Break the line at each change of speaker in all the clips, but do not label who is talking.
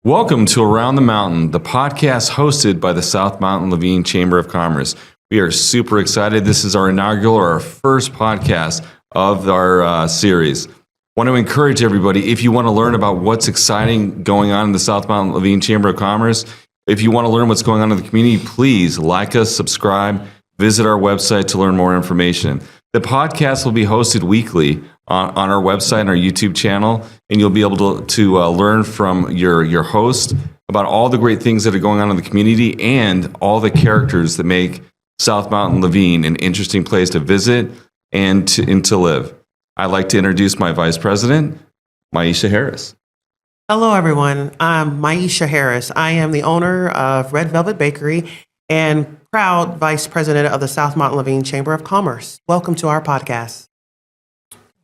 Welcome to Around the Mountain, the podcast hosted by the South Mountain and Laveen Chamber of Commerce. We are super excited. This is our inaugural, our first podcast of our series. I want to encourage everybody, if you want to learn about what's exciting going on in the South Mountain and Laveen Chamber of Commerce, if you want to learn what's going on in the community, please like us, subscribe, visit our website to learn more information. The podcast will be hosted weekly on our website and our YouTube channel, and you'll be able to learn from your host about all the great things that are going on in the community and all the characters that make South Mountain Laveen an interesting place to visit and to live. I'd like to introduce my Vice President, Maisha Harris.
Hello, everyone. I'm Maisha Harris. I am the owner of Red Velvet Bakery and proud Vice President of the South Mountain Laveen Chamber of Commerce. Welcome to our podcast.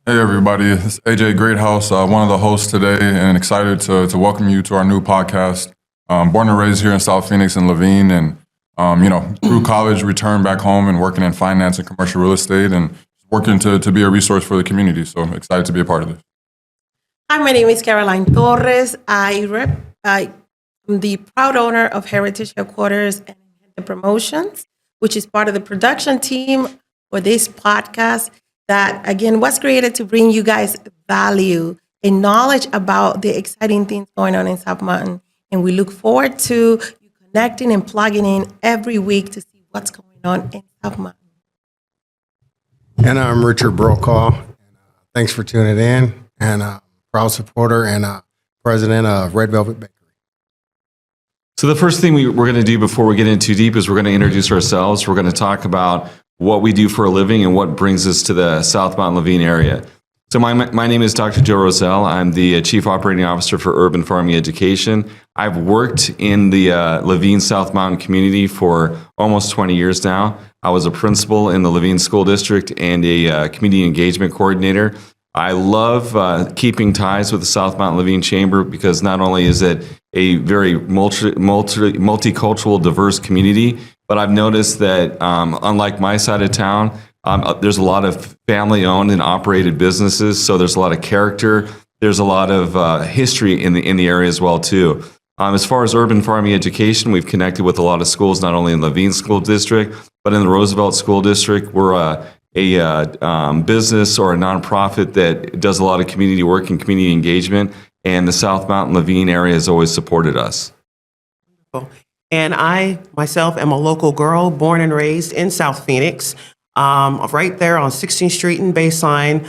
Hey everybody, it's AJ Greathouse, one of the hosts today, and excited to welcome you to our new podcast. Born and raised here in South Phoenix and Laveen, and through college, returned back home and working in finance and commercial real estate, and working to be a resource for the community. So I'm excited to be a part of this.
Hi, my name is Caroline Torres. I'm the proud owner of Heritage Headquarters and Promotions, which is part of the production team for this podcast that, again, was created to bring you guys value and knowledge about the exciting things going on in South Mountain. And we look forward to you connecting and plugging in every week to see what's going on in South Mountain.
And I'm Richard Brokaw. Thanks for tuning in. And proud supporter and president of Red Velvet Bakery.
So the first thing we're going to do before we get in too deep is we're going to introduce ourselves. We're going to talk about what we do for a living and what brings us to the South Mountain Laveen area. So my name is Dr. Joe Roselle. I'm the Chief Operating Officer for Urban Farming Education. I've worked in the Laveen South Mountain community for almost 20 years now. I was a principal in the Laveen School District and a community engagement coordinator. I love keeping ties with the South Mountain Laveen Chamber because not only is it a very multicultural, diverse community, but I've noticed that unlike my side of town, there's a lot of family-owned and operated businesses, so there's a lot of character. There's a lot of history in the area as well too. As far as urban farming education, we've connected with a lot of schools, not only in Laveen School District, but in the Roosevelt School District. We're a business or a nonprofit that does a lot of community work and community engagement, and the South Mountain Laveen area has always supported us.
And I, myself, am a local girl, born and raised in South Phoenix, right there on 16th Street and Baseline.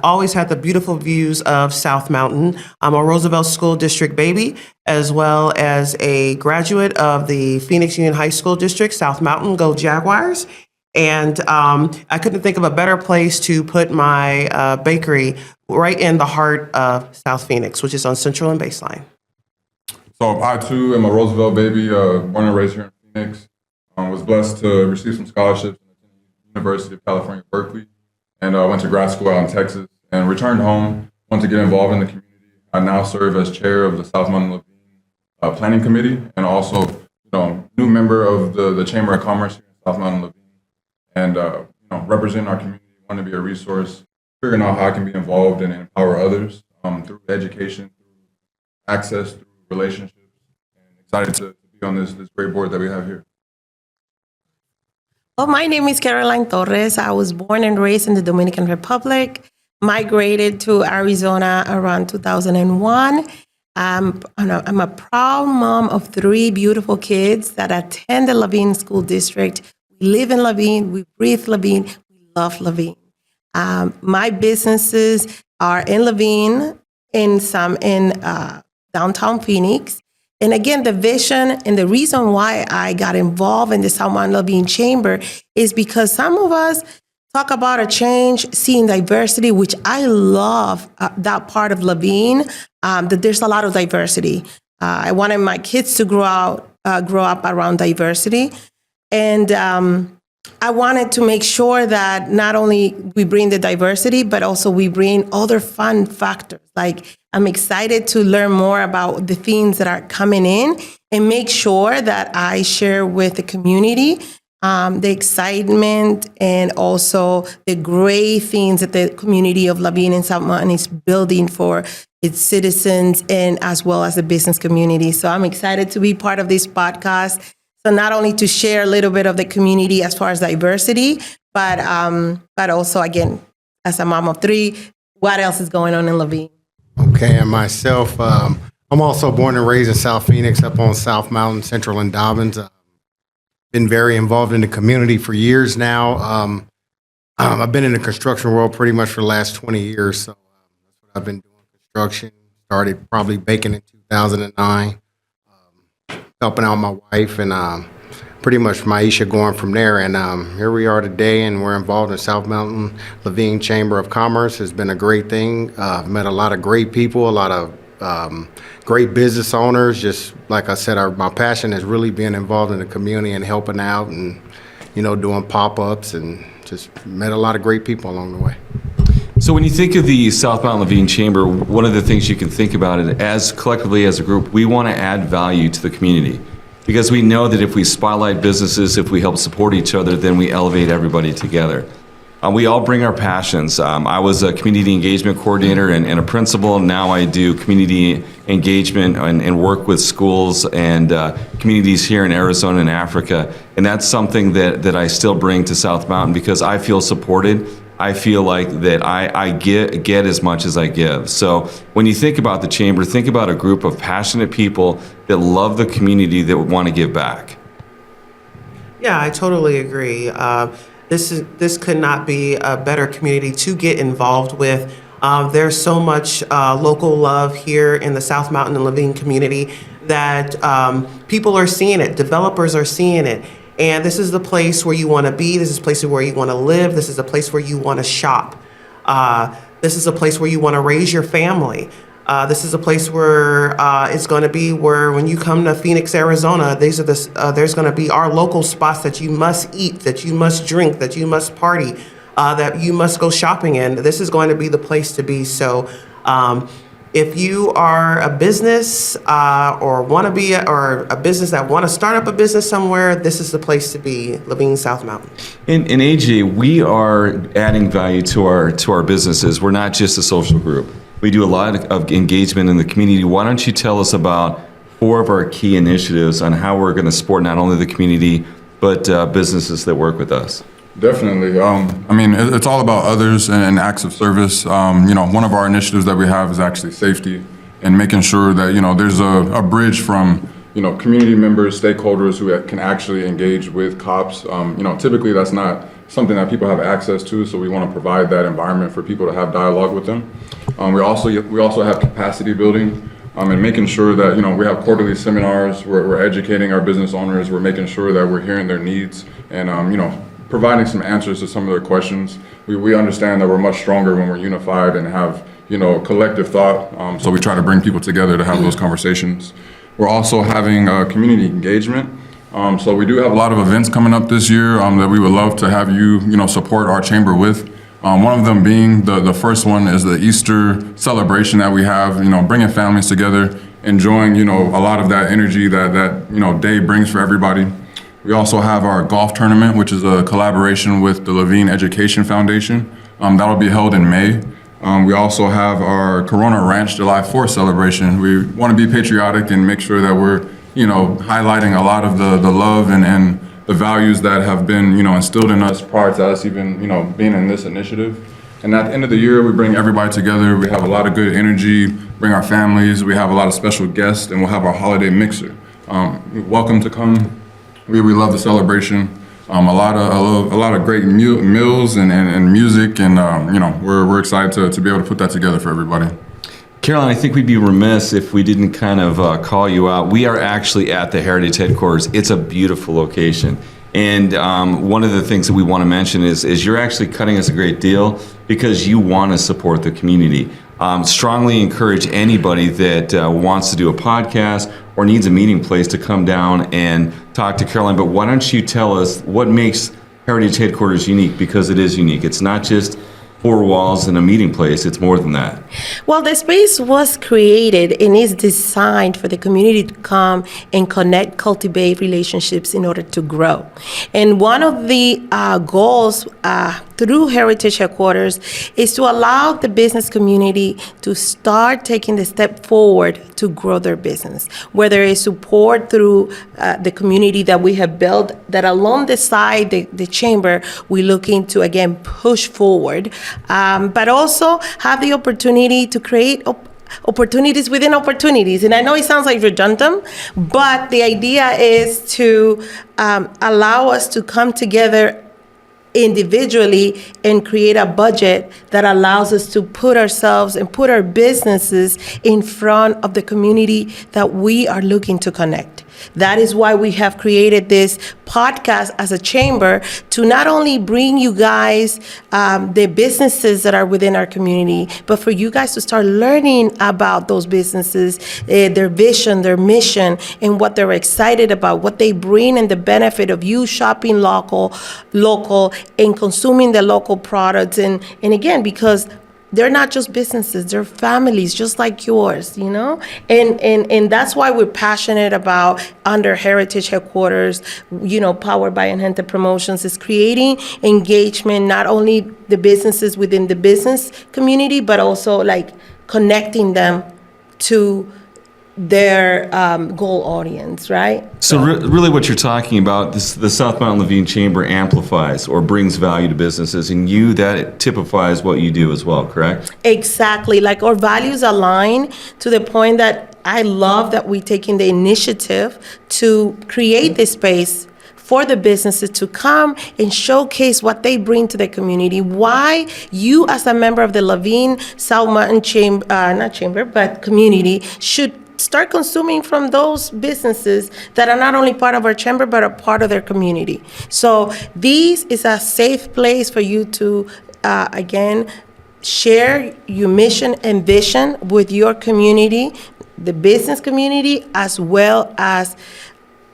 Always had the beautiful views of South Mountain. I'm a Roosevelt School District baby, as well as a graduate of the Phoenix Union High School District, South Mountain, go Jaguars. And I couldn't think of a better place to put my bakery right in the heart of South Phoenix, which is on Central and Baseline.
So I too am a Roosevelt baby, born and raised here in Phoenix. Was blessed to receive some scholarships at the University of California, Berkeley, and went to grad school out in Texas and returned home, wanted to get involved in the community. I now serve as chair of the South Mountain Laveen Planning Committee and also new member of the Chamber of Commerce here in South Mountain Laveen. And representing our community, want to be a resource, figuring out how I can be involved and empower others through education, through access, through relationships, and excited to be on this great board that we have here.
Well, my name is Caroline Torres. I was born and raised in the Dominican Republic, migrated to Arizona around 2001. I'm a proud mom of 3 beautiful kids that attend the Laveen School District. We live in Laveen, we breathe Laveen, we love Laveen. My businesses are in Laveen, in downtown Phoenix. And again, the vision and the reason why I got involved in the South Mountain Laveen Chamber is because some of us talk about a change, seeing diversity, which I love that part of Laveen, that there's a lot of diversity. I wanted my kids to grow up around diversity. And I wanted to make sure that not only we bring the diversity, but also we bring other fun factors. Like I'm excited to learn more about the themes that are coming in and make sure that I share with the community the excitement and also the great things that the community of Laveen and South Mountain is building for its citizens, and as well as the business community. So I'm excited to be part of this podcast. So not only to share a little bit of the community as far as diversity, but also, again, as a mom of three, what else is going on in Laveen?
Okay, and myself, I'm also born and raised in South Phoenix, up on South Mountain, Central and Dobbins. Been very involved in the community for years now. I've been in the construction world pretty much for the last 20 years, so that's what I've been doing, construction. Started probably baking in 2009, helping out my wife, and pretty much Maisha going from there. And here we are today, and we're involved in South Mountain Laveen Chamber of Commerce. It's been a great thing. I've met a lot of great people, a lot of great business owners. Just like I said, my passion is really being involved in the community and helping out and, doing pop-ups, and just met a lot of great people along the way.
So when you think of the South Mountain Laveen Chamber, one of the things you can think about it as collectively as a group, we want to add value to the community. Because we know that if we spotlight businesses, if we help support each other, then we elevate everybody together. We all bring our passions. I was a community engagement coordinator and a principal. Now I do community engagement and work with schools and communities here in Arizona and Africa. And that's something that I still bring to South Mountain because I feel supported. I feel like that I get as much as I give. So when you think about the chamber, think about a group of passionate people that love the community that want to give back.
Yeah, I totally agree. This could not be a better community to get involved with. There's so much local love here in the South Mountain and Laveen community that people are seeing it, developers are seeing it. And this is the place where you want to be. This is a place where you want to live. This is a place where you want to shop. This is a place where you want to raise your family. This is a place where it's going to be where when you come to Phoenix, Arizona, there's going to be our local spots that you must eat, that you must drink, that you must party, that you must go shopping in. This is going to be the place to be. So if you are a business or want to be or a business that want to start up a business somewhere, this is the place to be, Laveen, South Mountain.
And AJ, we are adding value to our businesses. We're not just a social group. We do a lot of engagement in the community. Why don't you tell us about 4 of our key initiatives on how we're going to support not only the community, but businesses that work with us?
Definitely. It's all about others and acts of service. One of our initiatives that we have is actually safety and making sure that, there's a bridge from, community members, stakeholders who can actually engage with cops. Typically that's not something that people have access to, so we want to provide that environment for people to have dialogue with them. We also have capacity building and making sure that, we have quarterly seminars, we're educating our business owners, we're making sure that we're hearing their needs and, providing some answers to some of their questions. We understand that we're much stronger when we're unified and have, collective thought. So we try to bring people together to have those conversations. We're also having community engagement. So we do have a lot of events coming up this year that we would love to have you, support our chamber with. One of them being the first one is the Easter celebration that we have, bringing families together, enjoying, a lot of that energy that day brings for everybody. We also have our golf tournament, which is a collaboration with the Laveen Education Foundation. That'll be held in May. We also have our Corona Ranch July 4th celebration. We want to be patriotic and make sure that we're, highlighting a lot of the love and the values that have been, instilled in us prior to us even, being in this initiative. And at the end of the year, we bring everybody together. We have a lot of good energy, bring our families. We have a lot of special guests, and we'll have our holiday mixer. Welcome to come. We love the celebration. A lot of great meals and music, and we're excited to be able to put that together for everybody.
Caroline, I think we'd be remiss if we didn't kind of call you out. We are actually at the Heritage Headquarters. It's a beautiful location. And one of the things that we want to mention is you're actually cutting us a great deal because you want to support the community. Strongly encourage anybody that wants to do a podcast or needs a meeting place to come down and talk to Caroline. But why don't you tell us what makes Heritage Headquarters unique? Because it is unique. It's not just 4 walls and a meeting place. It's more than that.
Well, the space was created and is designed for the community to come and connect, cultivate relationships in order to grow. And one of the goals through Heritage Headquarters is to allow the business community to start taking the step forward to grow their business, whether it's support through the community that we have built, that along the side, the chamber, we're looking to, again, push forward, but also have the opportunity to create opportunities within opportunities. And I know it sounds like redundant, but the idea is to allow us to come together individually and create a budget that allows us to put ourselves and put our businesses in front of the community that we are looking to connect. That is why we have created this podcast as a chamber to not only bring you guys the businesses that are within our community, but for you guys to start learning about those businesses, their vision, their mission, and what they're excited about, what they bring, and the benefit of you shopping local, and consuming the local products. And again, because they're not just businesses, they're families just like yours, you know? And that's why we're passionate about, under Heritage Headquarters, you know, powered by Enhente Promotions, is creating engagement, not only the businesses within the business community, but also like connecting them to their goal audience, right?
So really what you're talking about, the South Mountain Laveen Chamber amplifies or brings value to businesses, and that typifies what you do as well, correct?
Exactly. Like, our values align to the point that I love that we're taking the initiative to create this space for the businesses to come and showcase what they bring to the community. Why you, as a member of the Laveen South Mountain community, should start consuming from those businesses that are not only part of our chamber, but are part of their community. So this is a safe place for you to, again, share your mission and vision with your community, the business community, as well as,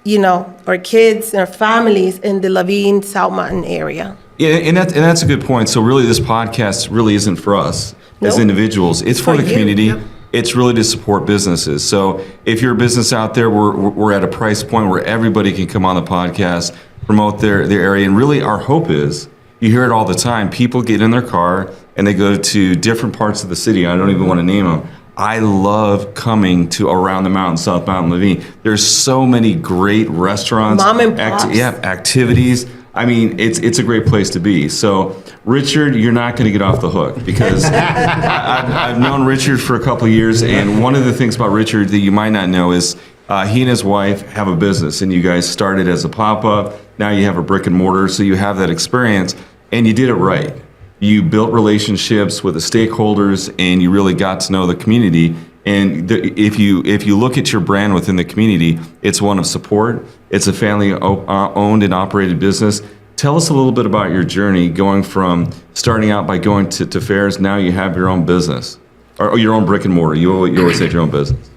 you know, our kids and our families in the Laveen South Mountain area.
Yeah, and that's a good point. So really, this podcast really isn't for us as
Nope.
individuals. It's for the
you.
community.
Yep.
It's really to support businesses. So if you're a business out there, we're at a price point where everybody can come on the podcast, promote their area. And really, our hope is, you hear it all the time, people get in their car and they go to different parts of the city. I don't even want to name them. I love coming to Around the Mountain, South Mountain Laveen. There's so many great restaurants,
Mom and pops.
activities. I mean, it's a great place to be. So, Richard, you're not going to get off the hook, because I've known Richard for a couple of years, and one of the things about Richard that you might not know is he and his wife have a business, and you guys started as a pop-up. Now you have a brick and mortar, so you have that experience, and you did it right. You built relationships with the stakeholders, and you really got to know the community. And if you look at your brand within the community, it's one of support. It's a family-owned and operated business. Tell us a little bit about your journey, going from starting out by going to fairs. Now you have your own business, or your own brick and mortar. You always said your own business.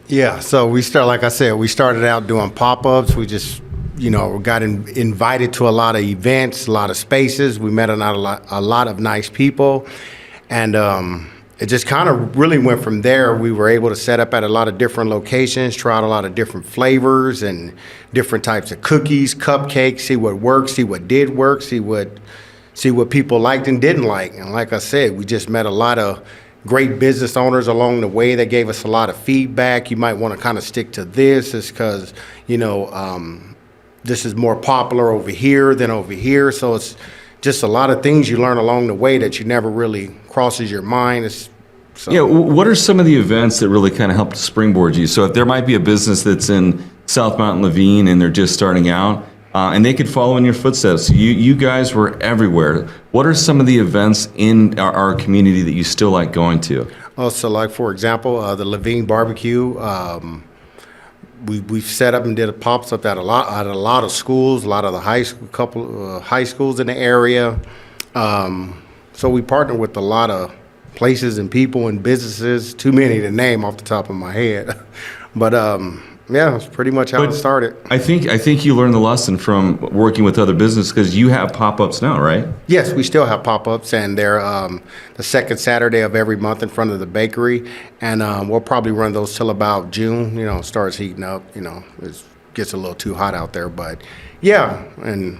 Yeah, so we started out doing pop-ups. We just, you know, got invited to a lot of events, a lot of spaces. We met a lot of nice people, and it just kind of really went from there. We were able to set up at a lot of different locations, try out a lot of different flavors and different types of cookies, cupcakes, see what worked, see what did work, see what people liked and didn't like. And like I said, we just met a lot of great business owners along the way that gave us a lot of feedback. You might want to kind of stick to this, is because, you know, this is more popular over here than over here. So it's just a lot of things you learn along the way that you never really crosses your mind.
Yeah, what are some of the events that really kind of helped springboard you? So if there might be a business that's in South Mountain Laveen and they're just starting out, and they could follow in your footsteps. You guys were everywhere. What are some of the events in our community that you still like going to?
So like, for example, the Laveen barbecue. We've set up and did a pops up at a lot of schools, a lot of the high schools in the area. So we partner with a lot of places and people and businesses. Too many to name off the top of my head, but yeah, that's pretty much how it started.
I think you learned the lesson from working with other businesses, because you have pop-ups now, right?
Yes, we still have pop-ups, and they're the second Saturday of every month in front of the bakery, and we'll probably run those till about June. You know, it starts heating up. You know, it gets a little too hot out there, but yeah, and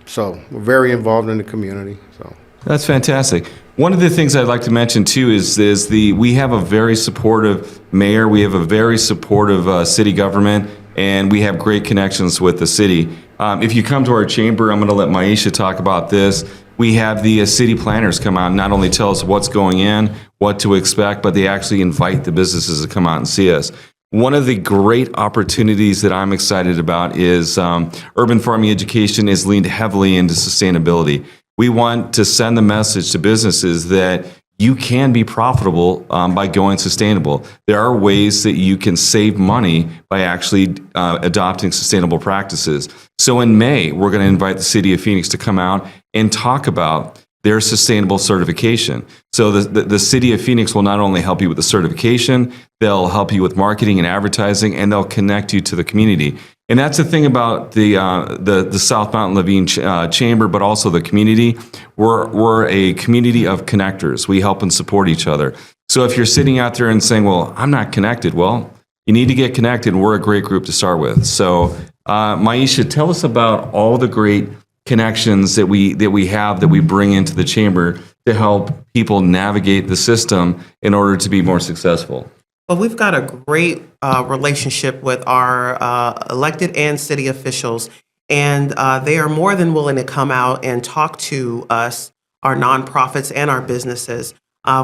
So we're very involved in the community. So
That's fantastic. One of the things I'd like to mention too is we have a very supportive mayor. We have a very supportive city government, and we have great connections with the city. If you come to our chamber, I'm going to let Maisha talk about this. We have the city planners come out and not only tell us what's going in, what to expect, but they actually invite the businesses to come out and see us. One of the great opportunities that I'm excited about is urban farming education is leaned heavily into sustainability. We want to send the message to businesses that you can be profitable by going sustainable. There are ways that you can save money by actually adopting sustainable practices. So in May, we're going to invite the city of Phoenix to come out and talk about their sustainable certification. So the city of Phoenix will not only help you with the certification, they'll help you with marketing and advertising, and they'll connect you to the community. And that's the thing about the South Mountain Laveen Chamber, but also the community. We're a community of connectors. We help and support each other. So if you're sitting out there and saying, well, I'm not connected, well, you need to get connected. We're a great group to start with. So Maisha, tell us about all the great connections that we have that we bring into the chamber to help people navigate the system in order to be more successful.
Well, we've got a great relationship with our elected and city officials, and they are more than willing to come out and talk to us, our nonprofits and our businesses.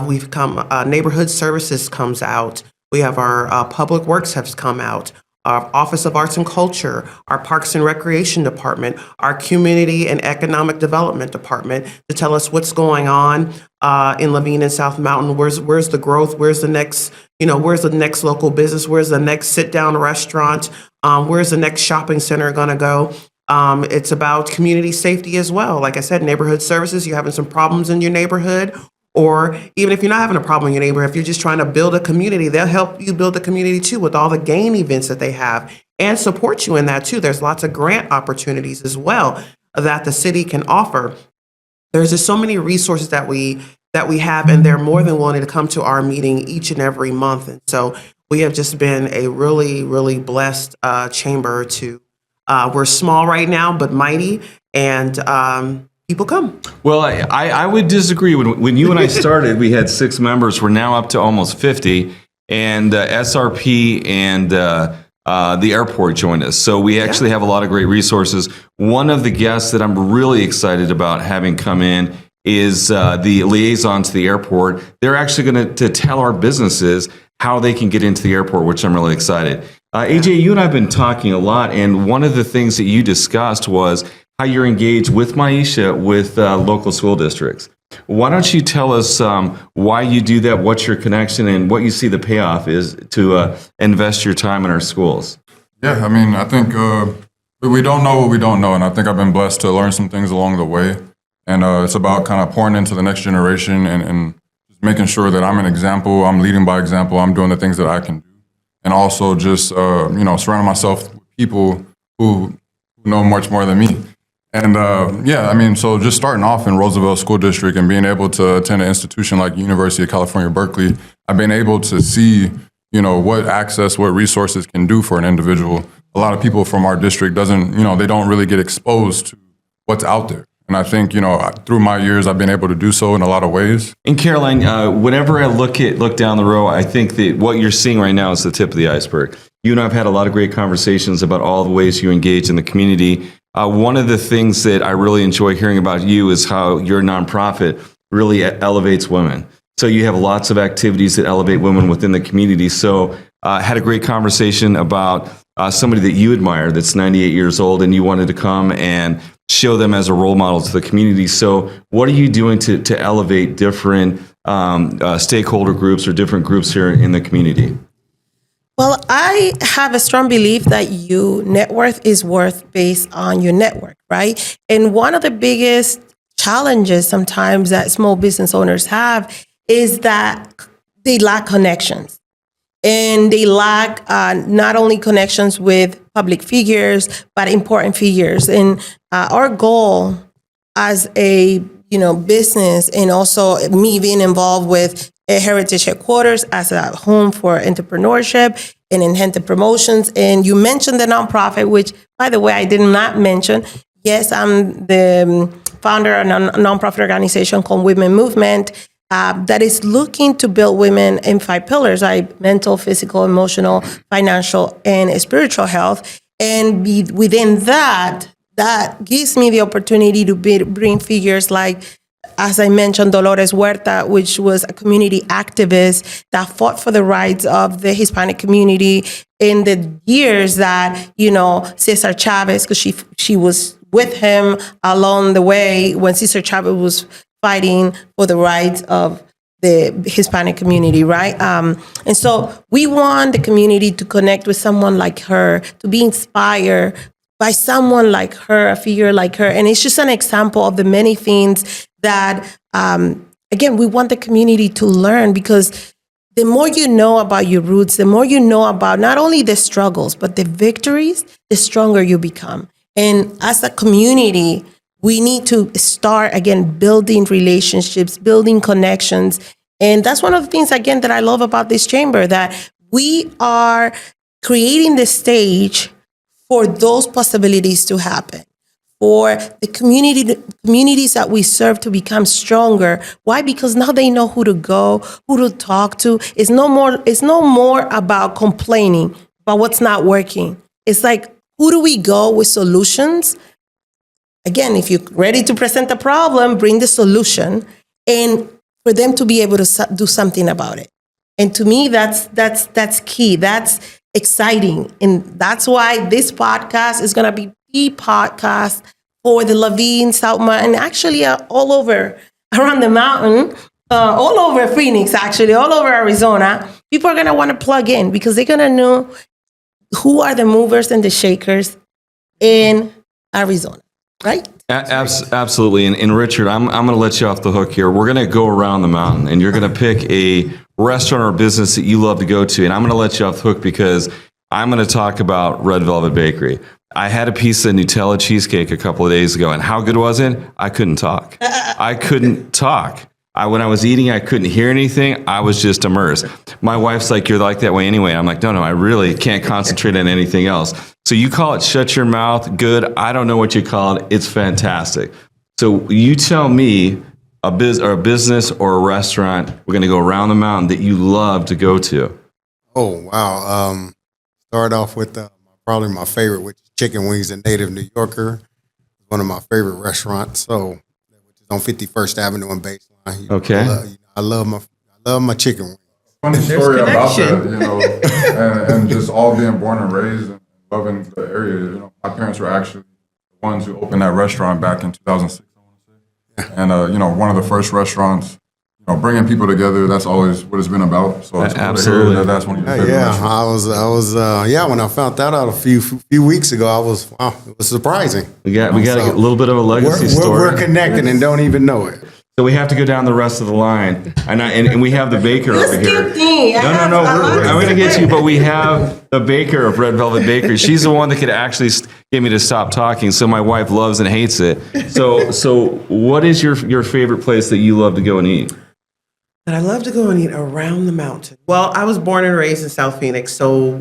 We've come, neighborhood services comes out. We have our public works has come out. Our Office of Arts and Culture, our Parks and Recreation Department, our Community and Economic Development Department to tell us what's going on in Laveen and South Mountain. Where's the growth? Where's the next, where's the next local business? Where's the next sit-down restaurant? Where's the next shopping center going to go? It's about community safety as well. Like I said, neighborhood services, you're having some problems in your neighborhood. Or even if you're not having a problem in your neighborhood, if you're just trying to build a community, they'll help you build a community too with all the game events that they have and support you in that too. There's lots of grant opportunities as well that the city can offer. There's just so many resources that we have, and they're more than willing to come to our meeting each and every month. And so we have just been a really, really blessed chamber to, we're small right now, but mighty, and people come.
Well, I would disagree. When you and I started, we had 6 members. We're now up to almost 50, and SRP and the airport joined us. So we actually have a lot of great resources. One of the guests that I'm really excited about having come in is the liaison to the airport. They're actually going to tell our businesses how they can get into the airport, which I'm really excited. AJ, you and I have been talking a lot, and one of the things that you discussed was how you're engaged with Maisha with local school districts. Why don't you tell us why you do that, what's your connection, and what you see the payoff is to invest your time in our schools?
Yeah, I mean, I think we don't know what we don't know, and I think I've been blessed to learn some things along the way. And it's about kind of pouring into the next generation and just making sure that I'm an example, I'm leading by example, I'm doing the things that I can do. And also just, surrounding myself with people who know much more than me. And so just starting off in Roosevelt School District and being able to attend an institution like University of California, Berkeley, I've been able to see, what access, what resources can do for an individual. A lot of people from our district they don't really get exposed to what's out there. And I think, through my years, I've been able to do so in a lot of ways.
And Caroline, whenever I look down the row, I think that what you're seeing right now is the tip of the iceberg. You and I have had a lot of great conversations about all the ways you engage in the community. One of the things that I really enjoy hearing about you is how your nonprofit really elevates women. So you have lots of activities that elevate women within the community. So I had a great conversation about somebody that you admire that's 98 years old, and you wanted to come and show them as a role model to the community. So what are you doing to elevate different stakeholder groups or different groups here in the community?
Well, I have a strong belief that net worth is worth based on your network, right? And one of the biggest challenges sometimes that small business owners have is that they lack connections. And they lack not only connections with public figures, but important figures. And our goal as a business, and also me being involved with a Heritage Headquarters as a home for entrepreneurship and enhanced promotions. And you mentioned the nonprofit, which, by the way, I did not mention. Yes, I'm the founder of a nonprofit organization called Women Movement that is looking to build women in 5 pillars, like mental, physical, emotional, financial, and spiritual health. And within that gives me the opportunity to bring figures like, as I mentioned, Dolores Huerta, which was a community activist that fought for the rights of the Hispanic community in the years that, Cesar Chavez, because she was with him along the way when Cesar Chavez was fighting for the rights of the Hispanic community, right? And so we want the community to connect with someone like her, to be inspired by someone like her, a figure like her. And it's just an example of the many things that, again, we want the community to learn, because the more you know about your roots, the more you know about not only the struggles, but the victories, the stronger you become. And as a community, we need to start, again, building relationships, building connections. And that's one of the things, again, that I love about this chamber, that we are creating the stage for those possibilities to happen, for the communities that we serve to become stronger. Why? Because now they know who to go, who to talk to. It's no more about complaining about what's not working. It's like, who do we go with solutions? Again, if you're ready to present a problem, bring the solution, and for them to be able to do something about it. And to me, that's key. That's exciting. And that's why this podcast is going to be the podcast for the Laveen, South Mountain, actually all over around the mountain, all over Phoenix, actually, all over Arizona. People are going to want to plug in because they're going to know who are the movers and the shakers in Arizona, right?
Absolutely. And Richard, I'm going to let you off the hook here. We're going to go around the mountain, and you're going to pick a restaurant or business that you love to go to. And I'm going to let you off the hook because I'm going to talk about Red Velvet Bakery. I had a piece of Nutella cheesecake a couple of days ago, and how good was it? I couldn't talk. I couldn't talk. When I was eating, I couldn't hear anything. I was just immersed. My wife's like, "You're like that way anyway." I'm like, no, I really can't concentrate on anything else. So you call it shut your mouth, good. I don't know what you call it. It's fantastic. So you tell me a business or a restaurant, we're going to go around the mountain, that you love to go to.
Oh, wow. Start off with probably my favorite, which is Chicken Wings, a native New Yorker. One of my favorite restaurants. So, which is on 51st Avenue and Baseline.
Okay.
I love my chicken wings.
Funny story about that, and just all being born and raised and loving the area. My parents were actually the ones who opened that restaurant back in 2006, I want to say. And, one of the first restaurants, bringing people together, that's always what it's been about. So it's
absolutely.
Cool that's one of your favorite restaurants.
I was when I found that out a few weeks ago, it was surprising.
We got to get a little bit of a legacy story.
We're connected and don't even know it.
So we have to go down the rest of the line, and we have the baker over here. No. I'm going to get you, but we have the baker of Red Velvet Bakery. She's the one that could actually get me to stop talking. So my wife loves and hates it. So what is your favorite place that you love to go and eat?
That I love to go and eat around the mountain. Well, I was born and raised in South Phoenix, so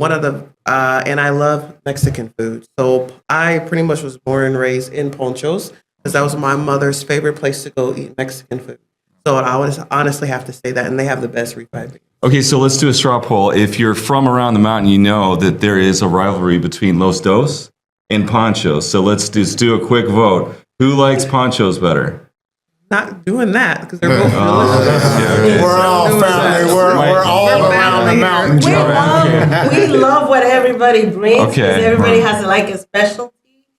and I love Mexican food. So I pretty much was born and raised in Ponchos, because that was my mother's favorite place to go eat Mexican food. So I would honestly have to say that, and they have the best refried beans.
Okay, so let's do a straw poll. If you're from around the mountain, you know that there is a rivalry between Los Dos and Ponchos. So let's just do a quick vote. Who likes Ponchos better?
Not doing that, because they're both delicious.
Okay.
We're all family. We're all around the mountain.
We love what everybody brings,
Okay.
because everybody has like a specialty,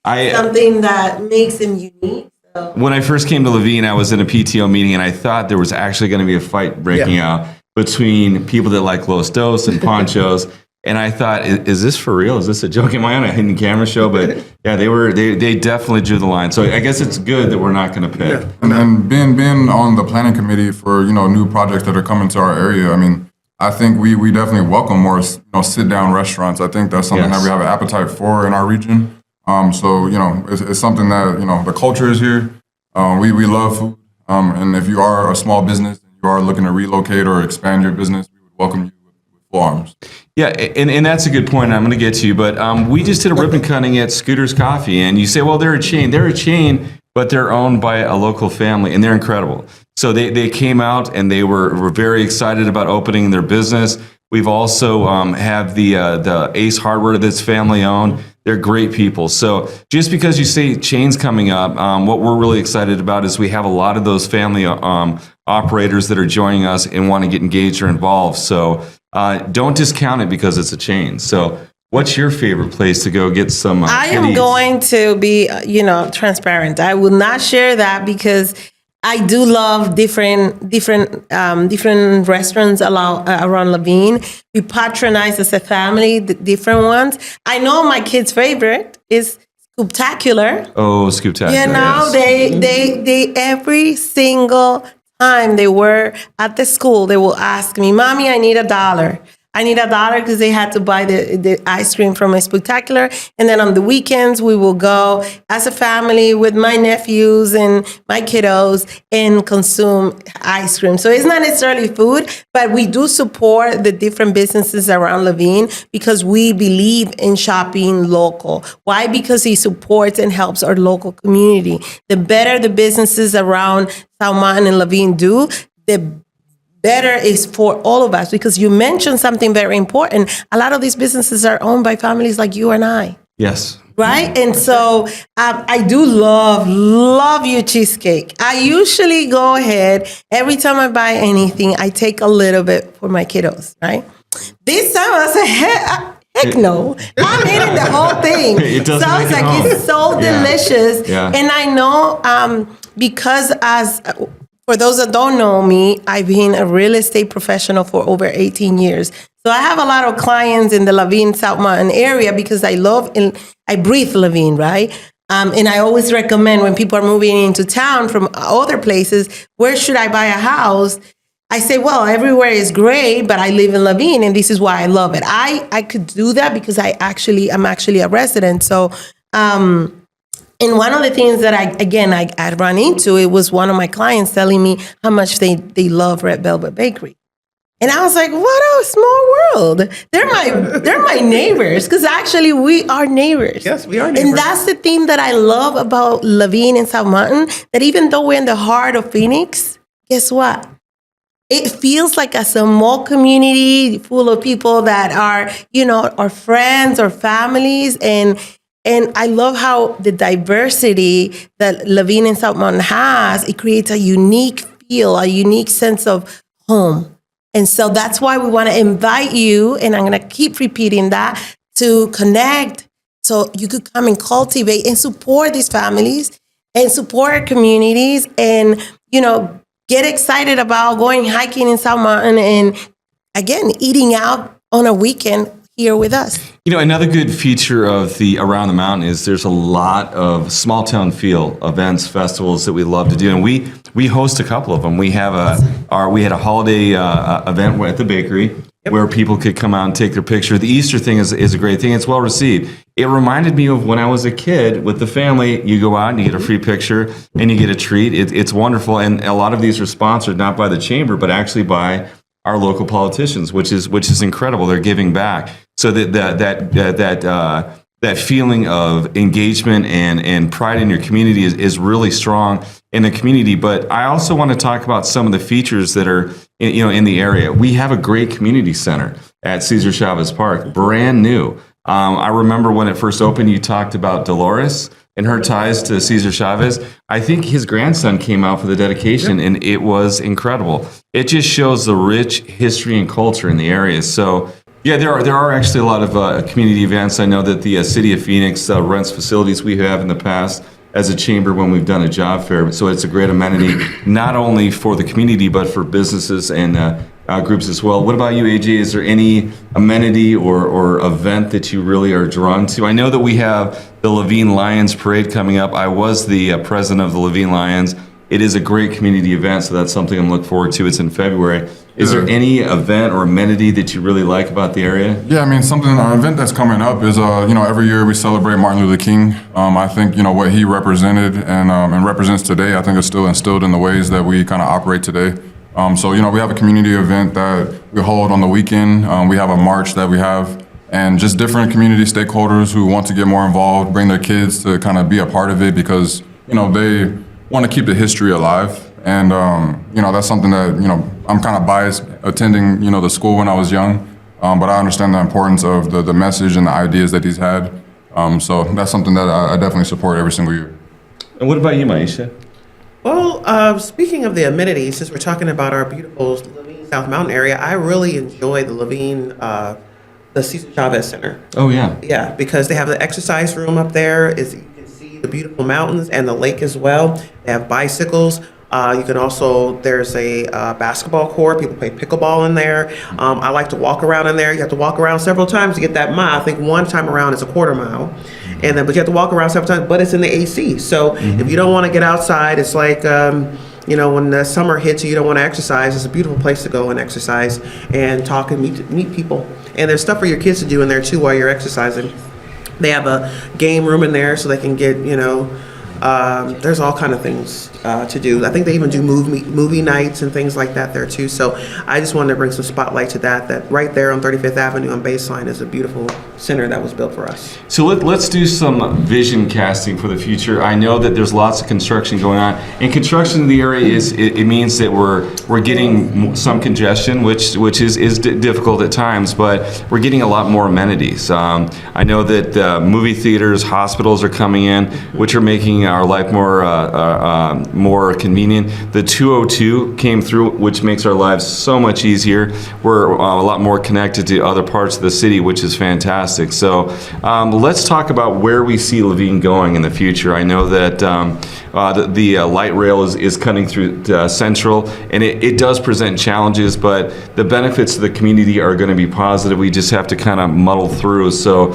something that makes them unique. So.
When I first came to Laveen, I was in a PTO meeting, and I thought there was actually going to be a fight breaking out between people that like Los Dos and Ponchos. And I thought, is this for real? Is this a joke? Am I on a hidden camera show? But yeah, they definitely drew the line. So I guess it's good that we're not going to pick.
Yeah. And being on the planning committee for new projects that are coming to our area, I mean, I think we definitely welcome more sit down restaurants. I think that's something that we have an appetite for in our region. So it's something that the culture is here. We love food, and if you are a small business and you are looking to relocate or expand your business, we would welcome you with full arms.
Yeah, and that's a good point. I'm going to get to you, but we just did a ribbon cutting at Scooter's Coffee, and you say, well, they're a chain. They're a chain, but they're owned by a local family, and they're incredible. So they came out, and they were very excited about opening their business. We've also have the Ace Hardware that's family owned. They're great people. So just because you say chains coming up, what we're really excited about is we have a lot of those family operators that are joining us and want to get engaged or involved. So don't discount it because it's a chain. So what's your favorite place to go get some
I am
kitties?
going to be, transparent. I will not share that because I do love different restaurants around Laveen. We patronize as a family the different ones. I know my kid's favorite is Scooptacular.
Oh, Scooptacular. Yes.
They every single time they were at the school, they will ask me, "Mommy, I need $1. I need $1" because they had to buy the ice cream from a Spectacular. And then on the weekends, we will go as a family with my nephews and my kiddos and consume ice cream. So it's not necessarily food, but we do support the different businesses around Laveen because we believe in shopping local. Why? Because it supports and helps our local community. The better the businesses around South Mountain and Laveen do, the better is for all of us, because you mentioned something very important. A lot of these businesses are owned by families like you and I.
Yes.
Right? And so I do love your cheesecake. I usually go ahead, every time I buy anything, I take a little bit for my kiddos, right? This time I said, heck no. I'm eating the whole thing.
It doesn't
Sounds
make it
like
home.
it's so
Yeah.
delicious.
Yeah.
And I know because for those that don't know me, I've been a real estate professional for over 18 years. So I have a lot of clients in the Laveen, South Mountain area because I love and I breathe Laveen, right? And I always recommend when people are moving into town from other places, where should I buy a house? I say, well, everywhere is great, but I live in Laveen, and this is why I love it. I could do that because I'm actually a resident. So, and one of the things that I run into, it was one of my clients telling me how much they love Red Velvet Bakery. And I was like, what a small world. They're my neighbors, because actually we are neighbors.
Yes, we are neighbors.
And that's the thing that I love about Laveen and South Mountain, that even though we're in the heart of Phoenix, guess what? It feels like a small community full of people that are, our friends or families. And I love how the diversity that Laveen and South Mountain has, it creates a unique feel, a unique sense of home. And so that's why we want to invite you, and I'm going to keep repeating that, to connect so you could come and cultivate and support these families and support our communities and, get excited about going hiking in South Mountain and, again, eating out on a weekend here with us.
Another good feature of the Around the Mountain is there's a lot of small town feel events, festivals that we love to do, and we host a couple of them. We had a holiday event at the bakery where people could come out and take their picture. The Easter thing is a great thing. It's well received. It reminded me of when I was a kid with the family. You go out and you get a free picture and you get a treat. It's wonderful, and a lot of these are sponsored not by the chamber but actually by our local politicians, which is incredible. They're giving back. So that feeling of engagement and pride in your community is really strong in the community. But I also want to talk about some of the features that are in the area. We have a great community center at Cesar Chavez Park, brand new. I remember when it first opened, you talked about Dolores and her ties to Cesar Chavez. I think his grandson came out for the dedication, and it was incredible. It just shows the rich history and culture in the area. So, yeah, there are actually a lot of community events. I know that the city of Phoenix rents facilities we have in the past as a chamber when we've done a job fair. So it's a great amenity, not only for the community, but for businesses and groups as well. What about you, AJ? Is there any amenity or event that you really are drawn to? I know that we have the Laveen Lions Parade coming up. I was the president of the Laveen Lions. It is a great community event, so that's something I'm looking forward to. It's in February. Is there any event or amenity that you really like about the area?
Yeah, I mean, an event that's coming up is, every year we celebrate Martin Luther King. I think, what he represented and represents today, I think is still instilled in the ways that we kind of operate today. So, we have a community event that we hold on the weekend. We have a march that we have, and just different community stakeholders who want to get more involved, bring their kids to kind of be a part of it because, they want to keep the history alive. And, that's something that, I'm kind of biased attending, the school when I was young, but I understand the importance of the message and the ideas that he's had. So that's something that I definitely support every single year.
And what about you, Maisha?
Well, speaking of the amenities, since we're talking about our beautiful Laveen South Mountain area, I really enjoy the Laveen, the Cesar Chavez Center.
Oh, yeah.
Yeah, because they have the exercise room up there. You can see the beautiful mountains and the lake as well. They have bicycles. You can also, there's a basketball court. People play pickleball in there. I like to walk around in there. You have to walk around several times to get that mile. I think one time around is a quarter mile. And then, but you have to walk around several times, but it's in the AC. So if you don't want to get outside, it's like, when the summer hits you don't want to exercise, it's a beautiful place to go and exercise and talk and meet people. And there's stuff for your kids to do in there too while you're exercising. They have a game room in there so they can get, there's all kind of things to do. I think they even do movie nights and things like that there too. So I just wanted to bring some spotlight to that right there on 35th Avenue on Baseline is a beautiful center that was built for us.
So let's do some vision casting for the future. I know that there's lots of construction going on, and construction in the area it means that we're getting some congestion, which is difficult at times, but we're getting a lot more amenities. I know that movie theaters, hospitals are coming in, which are making our life more convenient. The 202 came through, which makes our lives so much easier. We're a lot more connected to other parts of the city, which is fantastic. So let's talk about where we see Laveen going in the future. I know that the light rail is cutting through Central, and it does present challenges, but the benefits to the community are going to be positive. We just have to kind of muddle through. So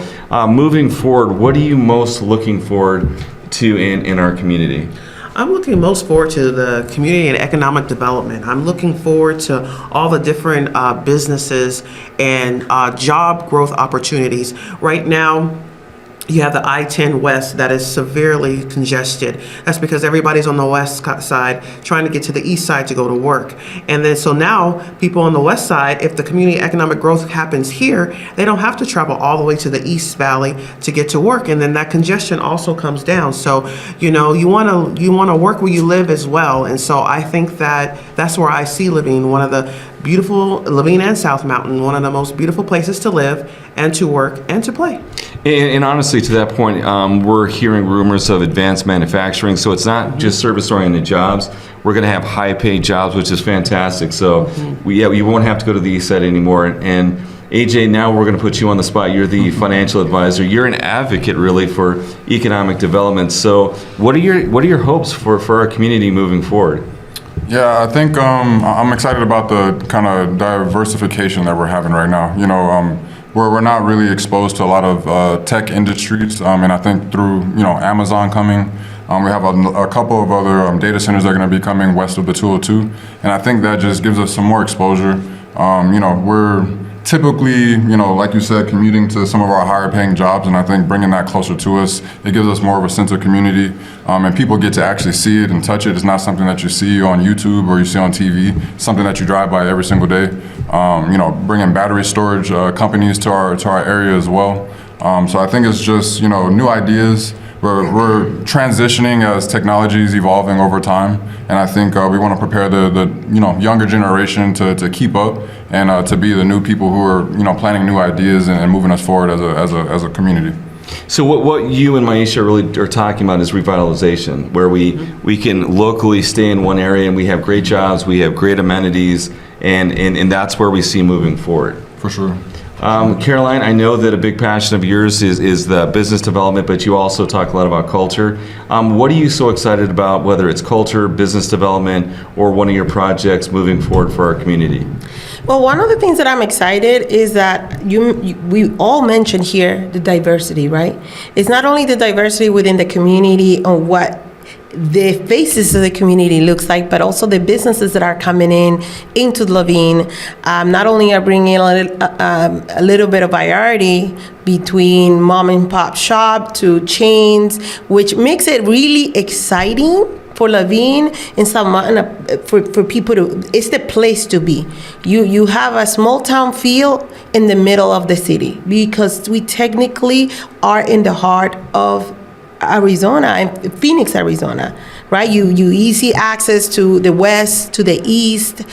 moving forward, what are you most looking forward to in our community?
I'm looking most forward to the community and economic development. I'm looking forward to all the different businesses and job growth opportunities. Right now, you have the I-10 West that is severely congested. That's because everybody's on the west side trying to get to the east side to go to work. And then so now people on the west side, if the community economic growth happens here, they don't have to travel all the way to the East Valley to get to work. And then that congestion also comes down. So, you want to work where you live as well. And so I think that's where I see Laveen, one of the beautiful, Laveen and South Mountain, one of the most beautiful places to live and to work and to play.
And honestly, to that point, we're hearing rumors of advanced manufacturing. So it's not just service-oriented jobs. We're going to have high-paid jobs, which is fantastic. So you won't have to go to the east side anymore. And AJ, now we're going to put you on the spot. You're the financial advisor. You're an advocate, really, for economic development. So what are your hopes for our community moving forward?
Yeah, I think I'm excited about the kind of diversification that we're having right now. We're not really exposed to a lot of tech industries, and I think through Amazon coming, we have a couple of other data centers that are going to be coming west of the 202, and I think that just gives us some more exposure. We're typically, like you said, commuting to some of our higher paying jobs, and I think bringing that closer to us, it gives us more of a sense of community, and people get to actually see it and touch it. It's not something that you see on YouTube or you see on TV, it's something that you drive by every single day. Bringing battery storage companies to our area as well. So I think it's just, new ideas. We're transitioning as technology is evolving over time, and I think we want to prepare the younger generation to keep up and to be the new people who are planning new ideas and moving us forward as a community.
So what you and Maisha really are talking about is revitalization, where we can locally stay in one area and we have great jobs, we have great amenities, and that's where we see moving forward.
For sure.
Caroline, I know that a big passion of yours is the business development, but you also talk a lot about culture. What are you so excited about, whether it's culture, business development, or one of your projects moving forward for our community?
Well, one of the things that I'm excited is that we all mentioned here the diversity, right? It's not only the diversity within the community on what the faces of the community looks like, but also the businesses that are coming into Laveen. Not only are bringing a little bit of variety between mom and pop shop to chains, which makes it really exciting for Laveen and South Mountain, for people to, it's the place to be. You have a small town feel in the middle of the city because we technically are in the heart of Arizona, in Phoenix, Arizona, right? You easy access to the west, to the east,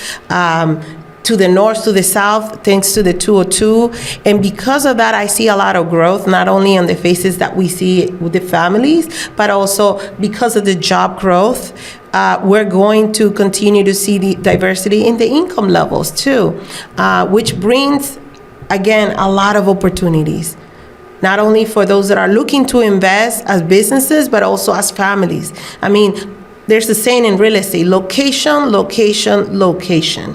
to the north, to the south, thanks to the 202. And because of that, I see a lot of growth, not only on the faces that we see with the families, but also because of the job growth. We're going to continue to see the diversity in the income levels too, which brings, again, a lot of opportunities. Not only for those that are looking to invest as businesses, but also as families. I mean, there's a saying in real estate, location, location, location.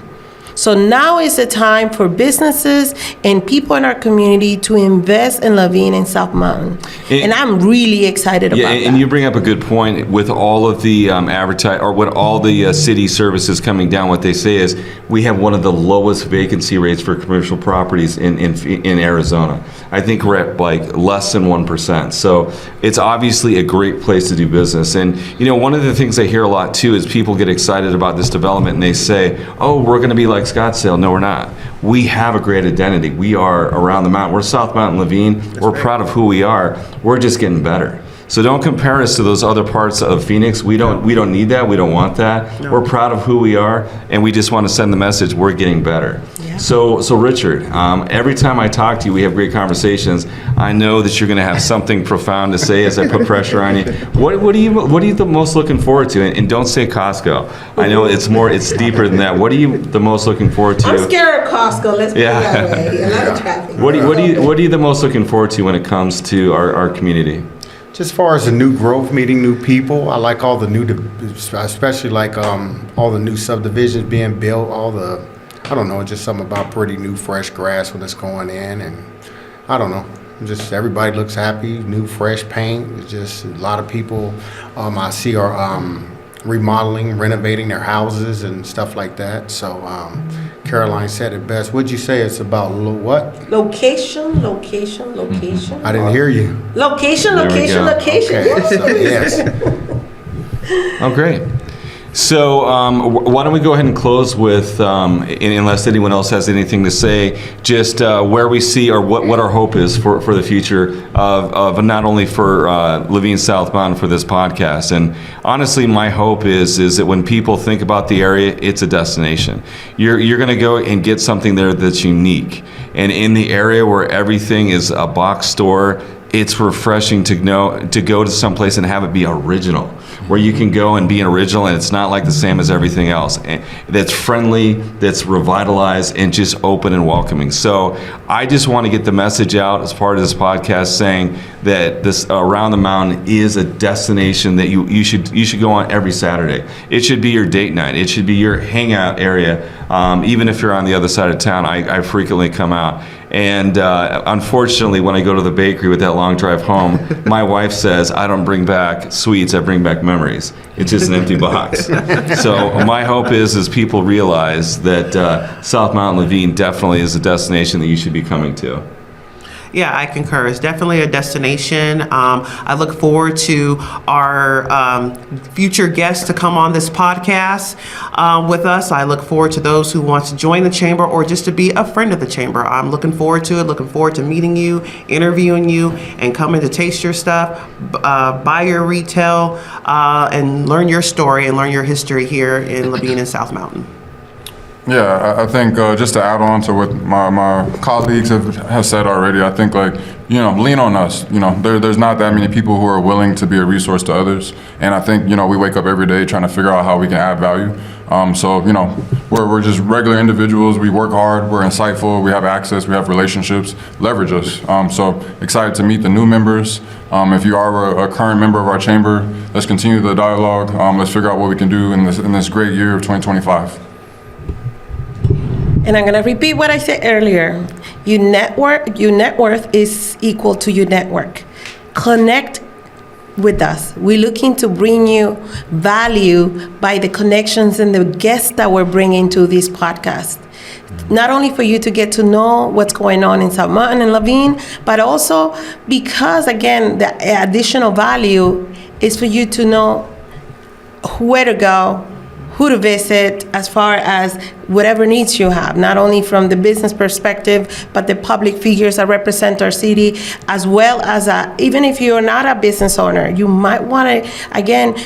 So now is the time for businesses and people in our community to invest in Laveen and South Mountain. And I'm really excited about that.
And you bring up a good point with all of the all the city services coming down. What they say is we have one of the lowest vacancy rates for commercial properties in Arizona. I think we're at like less than 1%. So it's obviously a great place to do business. And one of the things I hear a lot too is people get excited about this development and they say, "Oh, we're going to be like Scottsdale." No, we're not. We have a great identity. We are around the mountain. We're South Mountain Laveen. We're proud of who we are. We're just getting better. So don't compare us to those other parts of Phoenix. We don't need that. We don't want that. No. We're proud of who we are, and we just want to send the message we're getting better. Yeah. So Richard, every time I talk to you, we have great conversations. I know that you're going to have something profound to say as I put pressure on you. What are you the most looking forward to? And don't say Costco. I know it's deeper than that. What are you the most looking forward to?
I'm scared of Costco. Let's put it that way. A lot of traffic.
What are you the most looking forward to when it comes to our community?
Just as far as the new growth, meeting new people, I like all the new, especially like all the new subdivisions being built, I don't know, just something about pretty new, fresh grass when it's going in, and I don't know, just everybody looks happy, new, fresh paint. It's just a lot of people I see are remodeling, renovating their houses and stuff like that. So Caroline said it best. What'd you say it's about? What?
Location.
I didn't hear you.
Location.
Okay, so, yes.
Oh, great. So why don't we go ahead and close with, unless anyone else has anything to say, just where we see or what our hope is for the future of not only for Laveen South Mountain for this podcast. And honestly, my hope is that when people think about the area, it's a destination. You're going to go and get something there that's unique. And in the area where everything is a box store, it's refreshing to go to someplace and have it be original, where you can go and be an original and it's not like the same as everything else. And that's friendly, that's revitalized, and just open and welcoming. So I just want to get the message out as part of this podcast saying that this Around the Mountain is a destination that you should go on every Saturday. It should be your date night. It should be your hangout area. Even if you're on the other side of town, I frequently come out. And unfortunately, when I go to the bakery with that long drive home, my wife says, I don't bring back sweets, I bring back memories. It's just an empty box. So my hope is people realize that South Mountain Laveen definitely is a destination that you should be coming to.
Yeah, I concur. It's definitely a destination. I look forward to our future guests to come on this podcast with us. I look forward to those who want to join the chamber or just to be a friend of the chamber. I'm looking forward to it, looking forward to meeting you, interviewing you, and coming to taste your stuff, buy your retail, and learn your story and learn your history here in Laveen and South Mountain.
Yeah, I think just to add on to what my colleagues have said already, I think lean on us. There's not that many people who are willing to be a resource to others, and I think we wake up every day trying to figure out how we can add value. So we're just regular individuals. We work hard. We're insightful. We have access. We have relationships. Leverage us. So excited to meet the new members. If you are a current member of our chamber, let's continue the dialogue. Let's figure out what we can do in this great year of 2025.
And I'm going to repeat what I said earlier. Your net worth is equal to your network. Connect with us. We're looking to bring you value by the connections and the guests that we're bringing to this podcast. Not only for you to get to know what's going on in South Mountain and Laveen, but also because, again, the additional value is for you to know where to go, who to visit, as far as whatever needs you have, not only from the business perspective, but the public figures that represent our city, as well as even if you're not a business owner, you might want to, again,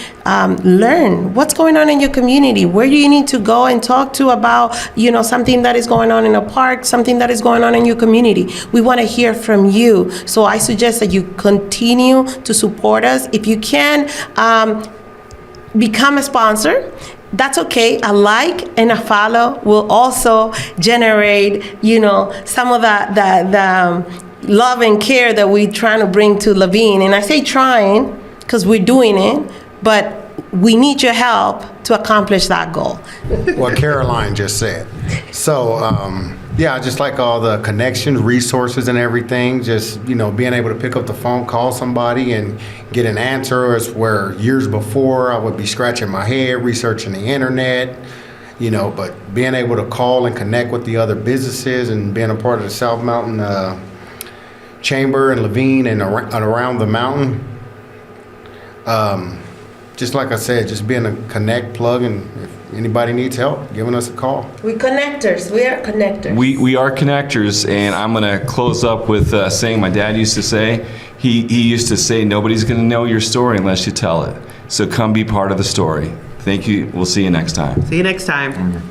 learn what's going on in your community. Where do you need to go and talk to about, something that is going on in a park, something that is going on in your community? We want to hear from you. So I suggest that you continue to support us. If you can, become a sponsor. That's okay. A like and a follow will also generate, some of the love and care that we're trying to bring to Laveen. And I say trying because we're doing it, but we need your help to accomplish that goal.
What Caroline just said. So, I just like all the connections, resources, and everything. Just, being able to pick up the phone, call somebody, and get an answer. Is where years before I would be scratching my head, researching the internet, but being able to call and connect with the other businesses and being a part of the South Mountain Chamber and Laveen and around the mountain. Just like I said, just being a connect plug, and if anybody needs help, giving us a call.
We're connectors. We are connectors.
We are connectors, and I'm going to close up with saying my dad used to say, he used to say, nobody's going to know your story unless you tell it. So come be part of the story. Thank you. We'll see you next time.
See you next time.